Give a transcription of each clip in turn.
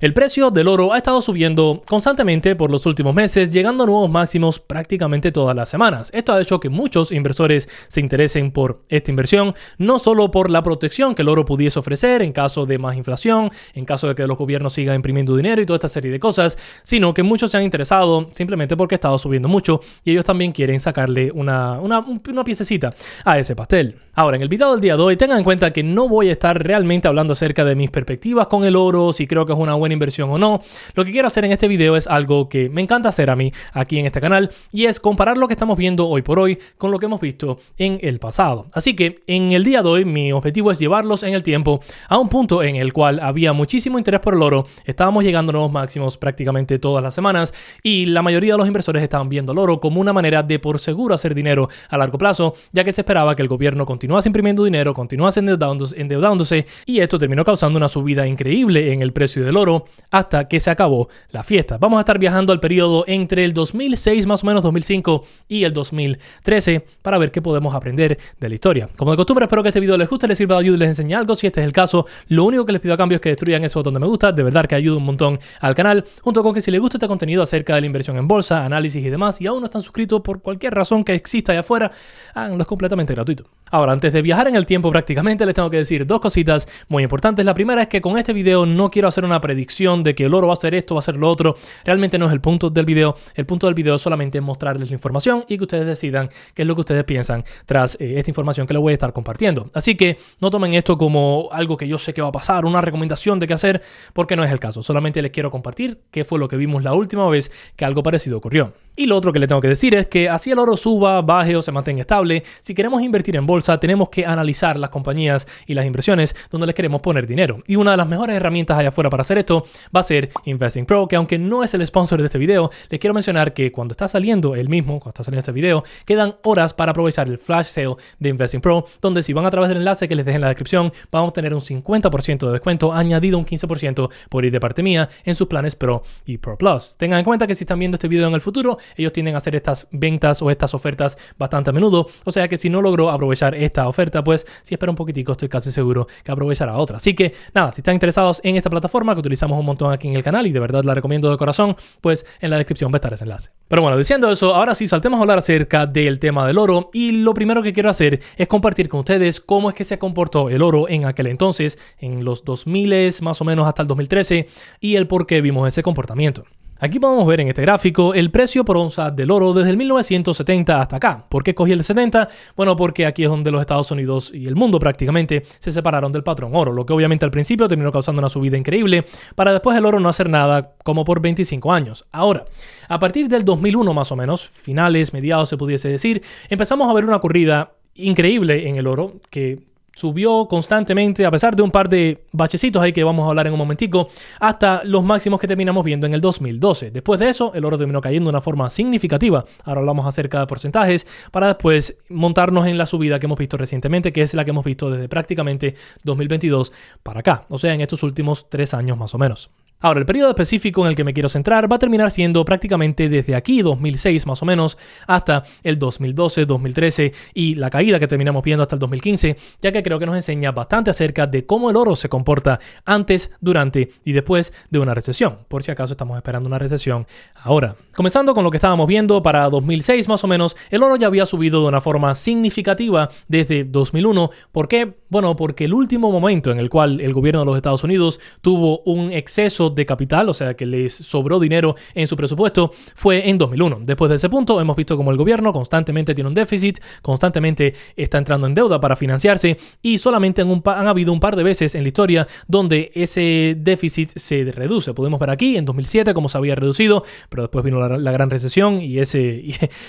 El precio del oro ha estado subiendo constantemente por los últimos meses, llegando a nuevos máximos prácticamente todas las semanas. Esto ha hecho que muchos inversores se interesen por esta inversión, no solo por la protección que el oro pudiese ofrecer en caso de más inflación, en caso de que los gobiernos sigan imprimiendo dinero y toda esta serie de cosas, sino que muchos se han interesado simplemente porque ha estado subiendo mucho y ellos también quieren sacarle una piececita a ese pastel. Ahora, en el video del día de hoy, tengan en cuenta que no voy a estar realmente hablando acerca de mis perspectivas con el oro, si creo que es una buena inversión o no. Lo que quiero hacer en este video es algo que me encanta hacer a mí aquí en este canal, y es comparar lo que estamos viendo hoy por hoy con lo que hemos visto en el pasado. Así que en el día de hoy mi objetivo es llevarlos en el tiempo a un punto en el cual había muchísimo interés por el oro, estábamos llegando a nuevos máximos prácticamente todas las semanas y la mayoría de los inversores estaban viendo el oro como una manera de por seguro hacer dinero a largo plazo, ya que se esperaba que el gobierno continuase imprimiendo dinero, continuase endeudándose, y esto terminó causando una subida increíble en el precio del oro hasta que se acabó la fiesta. Vamos a estar viajando al periodo entre el 2006, más o menos 2005, y el 2013 para ver qué podemos aprender de la historia. Como de costumbre, espero que este video les guste, les sirva de ayuda y les enseñe algo. Si este es el caso, lo único que les pido a cambio es que destruyan ese botón de me gusta, de verdad que ayuda un montón al canal, junto con que si les gusta este contenido acerca de la inversión en bolsa, análisis y demás, y aún no están suscritos por cualquier razón que exista allá afuera, háganlo, es completamente gratuito. Ahora, antes de viajar en el tiempo prácticamente, les tengo que decir dos cositas muy importantes. La primera es que con este video no quiero hacer una predicción de que el oro va a hacer esto, va a hacer lo otro. Realmente no es el punto del video. El punto del video es solamente mostrarles la información y que ustedes decidan qué es lo que ustedes piensan tras esta información que les voy a estar compartiendo. Así que no tomen esto como algo que yo sé que va a pasar, una recomendación de qué hacer, porque no es el caso. Solamente les quiero compartir qué fue lo que vimos la última vez que algo parecido ocurrió. Y lo otro que les tengo que decir es que así el oro suba, baje o se mantenga estable, si queremos invertir en bolsa tenemos que analizar las compañías y las inversiones donde les queremos poner dinero. Y una de las mejores herramientas allá afuera para hacer esto va a ser Investing Pro, que aunque no es el sponsor de este video, les quiero mencionar que cuando está saliendo este video, quedan horas para aprovechar el flash sale de Investing Pro, donde si van a través del enlace que les dejé en la descripción, vamos a obtener un 50% de descuento, añadido un 15% por ir de parte mía en sus planes Pro y Pro Plus. Tengan en cuenta que si están viendo este video en el futuro, ellos tienden a hacer estas ventas o estas ofertas bastante a menudo, o sea que si no logró aprovechar esta oferta, pues si espera un poquitico estoy casi seguro que aprovechará otra. Así que nada, si están interesados en esta plataforma que utilizamos un montón aquí en el canal y de verdad la recomiendo de corazón, pues en la descripción va a estar ese enlace. Pero bueno, diciendo eso, ahora sí saltemos a hablar acerca del tema del oro, y lo primero que quiero hacer es compartir con ustedes cómo es que se comportó el oro en aquel entonces, en los 2000 más o menos hasta el 2013, y el por qué vimos ese comportamiento. Aquí podemos ver en este gráfico el precio por onza del oro desde el 1970 hasta acá. ¿Por qué cogí el 70? Bueno, porque aquí es donde los Estados Unidos y el mundo prácticamente se separaron del patrón oro, lo que obviamente al principio terminó causando una subida increíble, para después el oro no hacer nada como por 25 años. Ahora, a partir del 2001 más o menos, finales, mediados se pudiese decir, empezamos a ver una corrida increíble en el oro que subió constantemente, a pesar de un par de bachecitos ahí que vamos a hablar en un momentico, hasta los máximos que terminamos viendo en el 2012. Después de eso, el oro terminó cayendo de una forma significativa. Ahora hablamos acerca de porcentajes, para después montarnos en la subida que hemos visto recientemente, que es la que hemos visto desde prácticamente 2022 para acá. O sea, en estos últimos 3 años más o menos. Ahora, el periodo específico en el que me quiero centrar va a terminar siendo prácticamente desde aquí, 2006 más o menos, hasta el 2012, 2013 y la caída que terminamos viendo hasta el 2015, ya que creo que nos enseña bastante acerca de cómo el oro se comporta antes, durante y después de una recesión, por si acaso estamos esperando una recesión ahora. Comenzando con lo que estábamos viendo para 2006 más o menos, el oro ya había subido de una forma significativa desde 2001. ¿Por qué? Bueno, porque el último momento en el cual el gobierno de los Estados Unidos tuvo un exceso de capital, o sea que les sobró dinero en su presupuesto, fue en 2001. Después de ese punto hemos visto como el gobierno constantemente tiene un déficit, constantemente está entrando en deuda para financiarse, y solamente han habido un par de veces en la historia donde ese déficit se reduce. Podemos ver aquí en 2007 cómo se había reducido, pero después vino la gran recesión y ese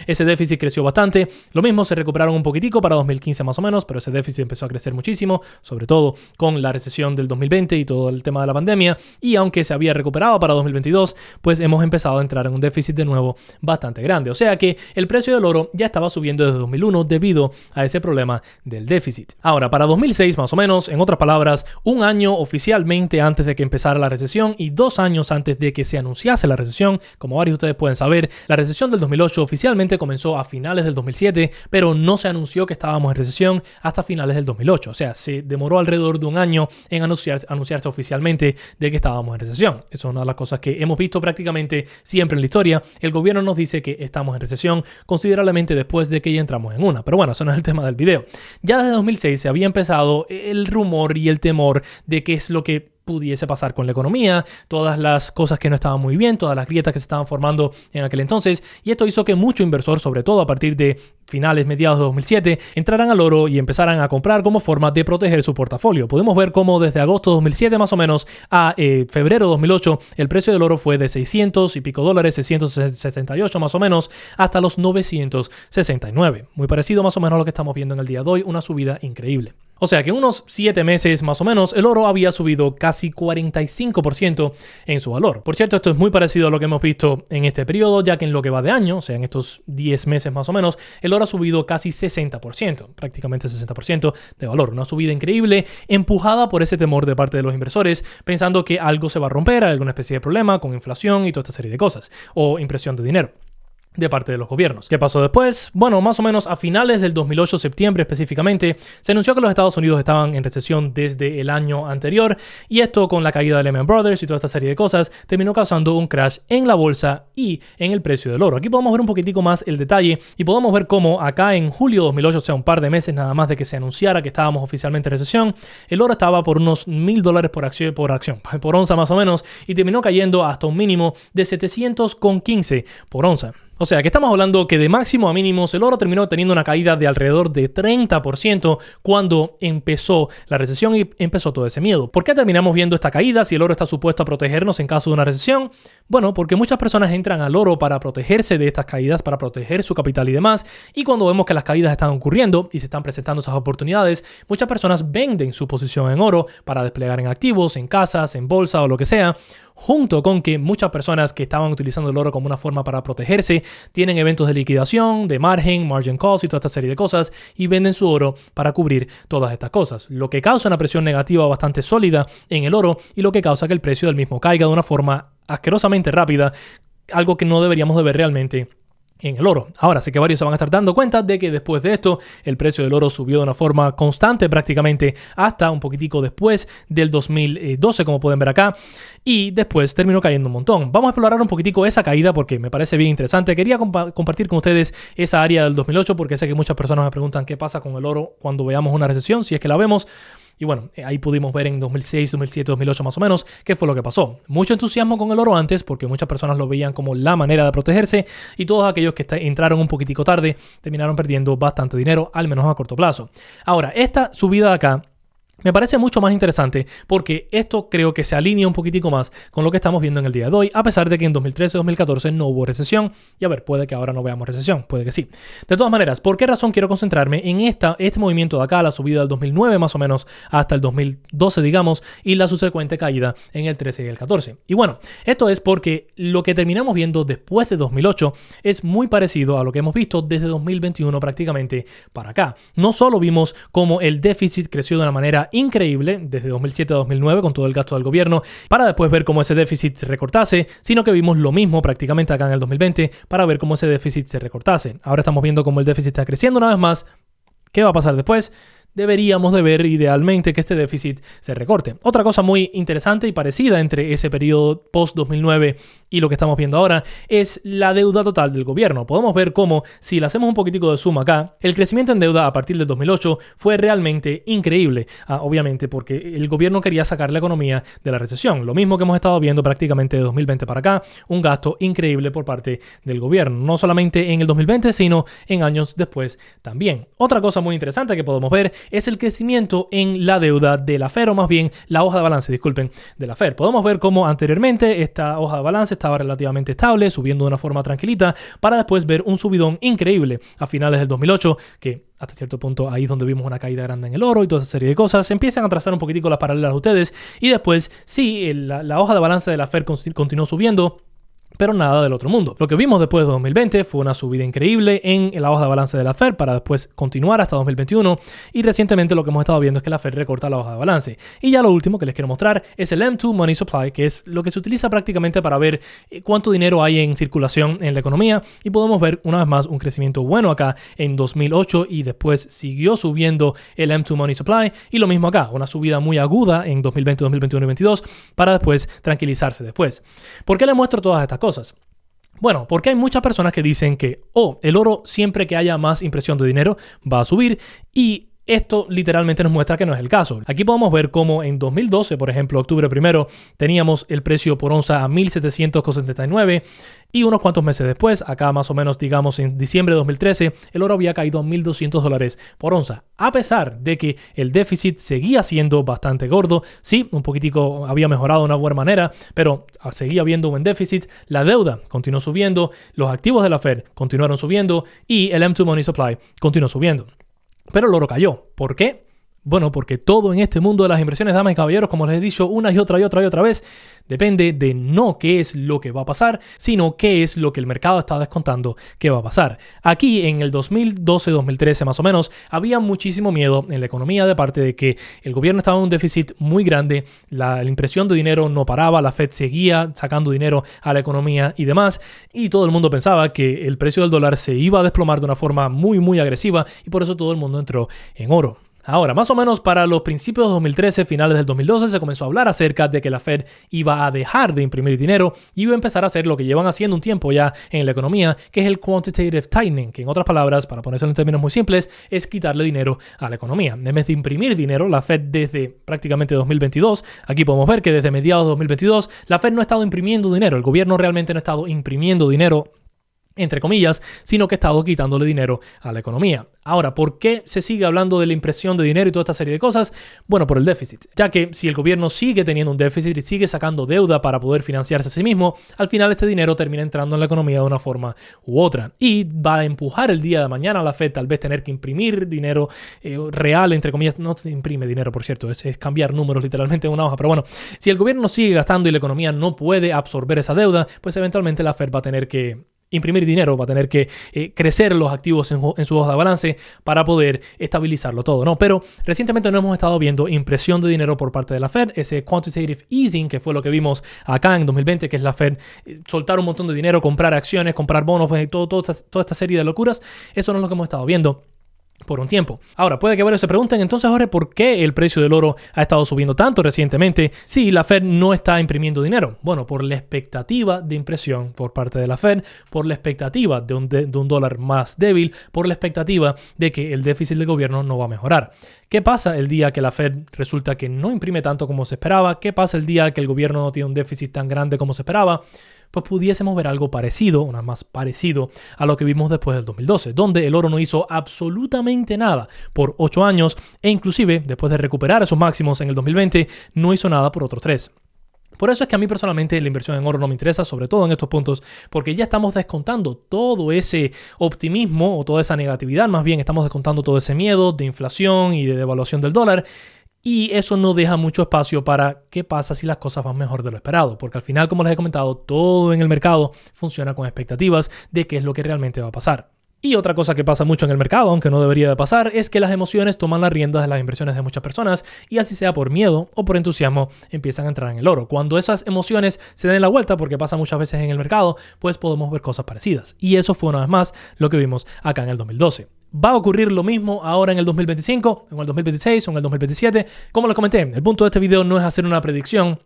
déficit creció bastante. Lo mismo, se recuperaron un poquitico para 2015 más o menos, pero ese déficit empezó a crecer muchísimo, sobre todo con la recesión del 2020 y todo el tema de la pandemia, y aunque se había recuperado para 2022, pues hemos empezado a entrar en un déficit de nuevo bastante grande. O sea que el precio del oro ya estaba subiendo desde 2001 debido a ese problema del déficit. Ahora, para 2006 más o menos, en otras palabras, un año oficialmente antes de que empezara la recesión y 2 años antes de que se anunciase la recesión, como varios de ustedes pueden saber, la recesión del 2008 oficialmente comenzó a finales del 2007, pero no se anunció que estábamos en recesión hasta finales del 2008. O sea, se demoró alrededor de un año en anunciarse oficialmente de que estábamos en recesión. recesión. Eso es una de las cosas que hemos visto prácticamente siempre en la historia. El gobierno nos dice que estamos en recesión considerablemente después de que ya entramos en una. Pero bueno, eso no es el tema del video. Ya desde 2006 se había empezado el rumor y el temor de qué es lo que pudiese pasar con la economía, todas las cosas que no estaban muy bien, todas las grietas que se estaban formando en aquel entonces, y esto hizo que mucho inversor, sobre todo a partir de finales, mediados de 2007, entraran al oro y empezaran a comprar como forma de proteger su portafolio. Podemos ver cómo desde agosto de 2007 más o menos a febrero de 2008 el precio del oro fue de 600 y pico dólares, 668 más o menos, hasta los 969. Muy parecido más o menos a lo que estamos viendo en el día de hoy, una subida increíble. O sea que en unos 7 meses más o menos el oro había subido casi 45% en su valor. Por cierto, esto es muy parecido a lo que hemos visto en este periodo, ya que en lo que va de año, o sea en estos 10 meses más o menos, el oro ha subido casi 60%, prácticamente 60% de valor. Una subida increíble empujada por ese temor de parte de los inversores, pensando que algo se va a romper, alguna especie de problema con inflación y toda esta serie de cosas, o impresión de dinero de parte de los gobiernos. ¿Qué pasó después? Bueno, más o menos a finales del 2008, septiembre específicamente, se anunció que los Estados Unidos estaban en recesión desde el año anterior, y esto con la caída de Lehman Brothers y toda esta serie de cosas terminó causando un crash en la bolsa y en el precio del oro. Aquí podemos ver un poquitico más el detalle y podemos ver cómo acá en julio de 2008, o sea un par de meses nada más de que se anunciara que estábamos oficialmente en recesión, el oro estaba por unos $1,000 por onza más o menos, y terminó cayendo hasta un mínimo de 715 por onza. O sea, que estamos hablando que de máximo a mínimos el oro terminó teniendo una caída de alrededor de 30% cuando empezó la recesión y empezó todo ese miedo. ¿Por qué terminamos viendo esta caída si el oro está supuesto a protegernos en caso de una recesión? Bueno, porque muchas personas entran al oro para protegerse de estas caídas, para proteger su capital y demás, y cuando vemos que las caídas están ocurriendo y se están presentando esas oportunidades, muchas personas venden su posición en oro para desplegar en activos, en casas, en bolsa o lo que sea, junto con que muchas personas que estaban utilizando el oro como una forma para protegerse tienen eventos de liquidación, de margin calls y toda esta serie de cosas, y venden su oro para cubrir todas estas cosas, lo que causa una presión negativa bastante sólida en el oro y lo que causa que el precio del mismo caiga de una forma asquerosamente rápida, algo que no deberíamos de ver realmente en el oro. Ahora sé que varios se van a estar dando cuenta de que después de esto el precio del oro subió de una forma constante prácticamente hasta un poquitico después del 2012, como pueden ver acá, y después terminó cayendo un montón. Vamos a explorar un poquitico esa caída porque me parece bien interesante. Quería compartir con ustedes esa área del 2008 porque sé que muchas personas me preguntan qué pasa con el oro cuando veamos una recesión, si es que la vemos. Y bueno, ahí pudimos ver en 2006, 2007, 2008 más o menos qué fue lo que pasó. Mucho entusiasmo con el oro antes porque muchas personas lo veían como la manera de protegerse, y todos aquellos que entraron un poquitico tarde terminaron perdiendo bastante dinero, al menos a corto plazo. Ahora, esta subida de acá me parece mucho más interesante porque esto creo que se alinea un poquitico más con lo que estamos viendo en el día de hoy, a pesar de que en 2013-2014 no hubo recesión. Y a ver, puede que ahora no veamos recesión, puede que sí. De todas maneras, ¿por qué razón quiero concentrarme en este movimiento de acá, la subida del 2009 más o menos hasta el 2012, digamos, y la subsecuente caída en el 13 y el 14? Y bueno, esto es porque lo que terminamos viendo después de 2008 es muy parecido a lo que hemos visto desde 2021 prácticamente para acá. No solo vimos cómo el déficit creció de una manera increíble desde 2007 a 2009 con todo el gasto del gobierno, para después ver cómo ese déficit se recortase, sino que vimos lo mismo prácticamente acá en el 2020 para ver cómo ese déficit se recortase. Ahora estamos viendo cómo el déficit está creciendo una vez más. ¿Qué va a pasar después? Deberíamos de ver idealmente que este déficit se recorte. Otra cosa muy interesante y parecida entre ese periodo post-2009 y lo que estamos viendo ahora es la deuda total del gobierno. Podemos ver cómo, si le hacemos un poquitico de zoom acá, el crecimiento en deuda a partir del 2008 fue realmente increíble. Obviamente porque el gobierno quería sacar la economía de la recesión. Lo mismo que hemos estado viendo prácticamente de 2020 para acá, un gasto increíble por parte del gobierno. No solamente en el 2020, sino en años después también. Otra cosa muy interesante que podemos ver es el crecimiento en la deuda de la Fed, o más bien la hoja de balance, disculpen, de la Fed. Podemos ver cómo anteriormente esta hoja de balance estaba relativamente estable, subiendo de una forma tranquilita, para después ver un subidón increíble a finales del 2008, que hasta cierto punto ahí es donde vimos una caída grande en el oro y toda esa serie de cosas. Se empiezan a trazar un poquitico las paralelas a ustedes, y después sí, la hoja de balance de la Fed continuó subiendo, pero nada del otro mundo. Lo que vimos después de 2020 fue una subida increíble en la hoja de balance de la Fed para después continuar hasta 2021, y recientemente lo que hemos estado viendo es que la Fed recorta la hoja de balance. Y ya lo último que les quiero mostrar es el M2 Money Supply, que es lo que se utiliza prácticamente para ver cuánto dinero hay en circulación en la economía, y podemos ver una vez más un crecimiento bueno acá en 2008 y después siguió subiendo el M2 Money Supply, y lo mismo acá, una subida muy aguda en 2020, 2021 y 2022 para después tranquilizarse después. ¿Por qué les muestro todas estas cosas? Bueno, porque hay muchas personas que dicen que el oro siempre que haya más impresión de dinero va a subir, y esto literalmente nos muestra que no es el caso. Aquí podemos ver cómo en 2012, por ejemplo, octubre 1, teníamos el precio por onza a 1.779, y unos cuantos meses después, acá más o menos digamos en diciembre de 2013, el oro había caído a $1.200 por onza. A pesar de que el déficit seguía siendo bastante gordo, sí, un poquitico había mejorado de una buena manera, pero seguía habiendo un buen déficit, la deuda continuó subiendo, los activos de la Fed continuaron subiendo y el M2 Money Supply continuó subiendo. Pero el oro cayó. ¿Por qué? Bueno, porque todo en este mundo de las inversiones, damas y caballeros, como les he dicho una y otra vez, depende de no qué es lo que va a pasar, sino qué es lo que el mercado está descontando que va a pasar. Aquí en el 2012-2013 más o menos, había muchísimo miedo en la economía de parte de que el gobierno estaba en un déficit muy grande, la impresión de dinero no paraba, la Fed seguía sacando dinero a la economía y demás, y todo el mundo pensaba que el precio del dólar se iba a desplomar de una forma muy agresiva, y por eso todo el mundo entró en oro. Ahora, más o menos para los principios de 2013, finales del 2012, se comenzó a hablar acerca de que la Fed iba a dejar de imprimir dinero y iba a empezar a hacer lo que llevan haciendo un tiempo ya en la economía, que es el quantitative tightening, que en otras palabras, para ponerlo en términos muy simples, es quitarle dinero a la economía. En vez de imprimir dinero, la Fed desde prácticamente 2022, aquí podemos ver que desde mediados de 2022, la Fed no ha estado imprimiendo dinero, el gobierno realmente no ha estado imprimiendo dinero, entre comillas, sino que ha estado quitándole dinero a la economía. Ahora, ¿por qué se sigue hablando de la impresión de dinero y toda esta serie de cosas? Bueno, por el déficit. Ya que si el gobierno sigue teniendo un déficit y sigue sacando deuda para poder financiarse a sí mismo, al final este dinero termina entrando en la economía de una forma u otra. Y va a empujar el día de mañana a la Fed tal vez tener que imprimir dinero real, entre comillas. No se imprime dinero, por cierto, es cambiar números literalmente en una hoja. Pero bueno, si el gobierno sigue gastando y la economía no puede absorber esa deuda, pues eventualmente la Fed va a tener que imprimir dinero, va a tener que crecer los activos en su hoja de balance para poder estabilizarlo todo, ¿no? Pero recientemente no hemos estado viendo impresión de dinero por parte de la Fed, ese quantitative easing, que fue lo que vimos acá en 2020, que es la Fed soltar un montón de dinero, comprar acciones, comprar bonos, pues, toda esta serie de locuras. Eso no es lo que hemos estado viendo por un tiempo. Ahora, puede que varios se pregunten, entonces, Jorge, ¿por qué el precio del oro ha estado subiendo tanto recientemente si la Fed no está imprimiendo dinero? Bueno, por la expectativa de impresión por parte de la Fed, por la expectativa de un dólar más débil, por la expectativa de que el déficit del gobierno no va a mejorar. ¿Qué pasa el día que la Fed resulta que no imprime tanto como se esperaba? ¿Qué pasa el día que el gobierno no tiene un déficit tan grande como se esperaba? Pues pudiésemos ver algo parecido, una más parecido a lo que vimos después del 2012, donde el oro no hizo absolutamente nada por 8 años e inclusive después de recuperar esos máximos en el 2020 no hizo nada por otros 3. Por eso es que a mí personalmente la inversión en oro no me interesa, sobre todo en estos puntos, porque ya estamos descontando todo ese optimismo o toda esa negatividad, más bien estamos descontando todo ese miedo de inflación y de devaluación del dólar. Y eso no deja mucho espacio para qué pasa si las cosas van mejor de lo esperado. Porque al final, como les he comentado, todo en el mercado funciona con expectativas de qué es lo que realmente va a pasar. Y otra cosa que pasa mucho en el mercado, aunque no debería de pasar, es que las emociones toman las riendas de las inversiones de muchas personas y así sea por miedo o por entusiasmo empiezan a entrar en el oro. Cuando esas emociones se den la vuelta, porque pasa muchas veces en el mercado, pues podemos ver cosas parecidas. Y eso fue una vez más lo que vimos acá en el 2012. ¿Va a ocurrir lo mismo ahora en el 2025, en el 2026 o en el 2027? Como les comenté, el punto de este video no es hacer una predicción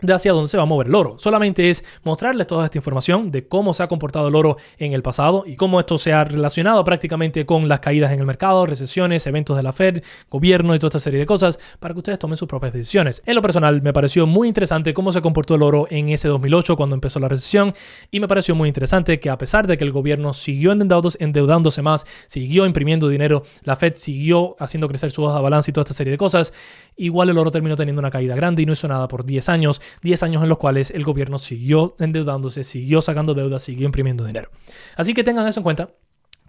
de hacia dónde se va a mover el oro. Solamente es mostrarles toda esta información de cómo se ha comportado el oro en el pasado y cómo esto se ha relacionado prácticamente con las caídas en el mercado, recesiones, eventos de la Fed, gobierno y toda esta serie de cosas para que ustedes tomen sus propias decisiones. En lo personal, me pareció muy interesante cómo se comportó el oro en ese 2008 cuando empezó la recesión y me pareció muy interesante que a pesar de que el gobierno siguió endeudándose más, siguió imprimiendo dinero, la Fed siguió haciendo crecer su hoja de balance y toda esta serie de cosas, igual el oro terminó teniendo una caída grande y no hizo nada por 10 años. 10 años en los cuales el gobierno siguió endeudándose, siguió sacando deuda, siguió imprimiendo dinero. Así que tengan eso en cuenta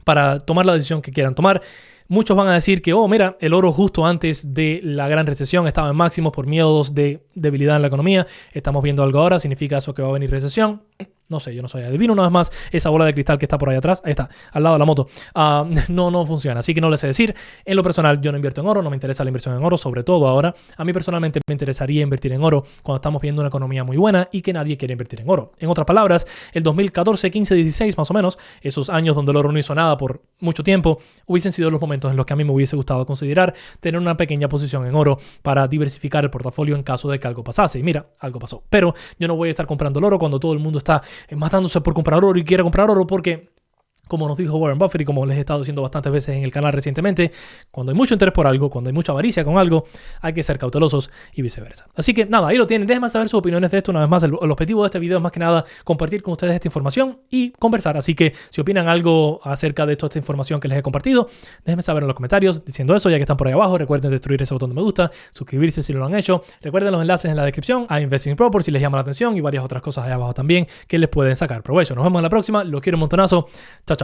para tomar la decisión que quieran tomar. Muchos van a decir que, mira, el oro justo antes de la gran recesión estaba en máximos por miedos de debilidad en la economía. Estamos viendo algo ahora, ¿significa eso que va a venir recesión? No sé, yo no soy adivino. Una vez más, esa bola de cristal que está por ahí atrás, ahí está, al lado de la moto, no funciona. Así que no les sé decir. En lo personal, yo no invierto en oro, no me interesa la inversión en oro, sobre todo ahora. A mí personalmente me interesaría invertir en oro cuando estamos viendo una economía muy buena y que nadie quiere invertir en oro. En otras palabras, el 2014, 15, 16 más o menos, esos años donde el oro no hizo nada por mucho tiempo, hubiesen sido los momentos en los que a mí me hubiese gustado considerar tener una pequeña posición en oro para diversificar el portafolio en caso de que algo pasase. Y mira, algo pasó. Pero yo no voy a estar comprando el oro cuando todo el mundo está matándose por comprar oro y quiere comprar oro porque, como nos dijo Warren Buffett y como les he estado diciendo bastantes veces en el canal recientemente, cuando hay mucho interés por algo, cuando hay mucha avaricia con algo, hay que ser cautelosos y viceversa. Así que nada, ahí lo tienen. Déjenme saber sus opiniones de esto. Una vez más, el objetivo de este video es más que nada compartir con ustedes esta información y conversar. Así que si opinan algo acerca de toda esta información que les he compartido, déjenme saber en los comentarios diciendo eso, ya que están por ahí abajo. Recuerden destruir ese botón de me gusta, suscribirse si no lo han hecho. Recuerden los enlaces en la descripción a Investing Pro por si les llama la atención y varias otras cosas ahí abajo también que les pueden sacar provecho. Nos vemos en la próxima. Los quiero un montonazo. Chao.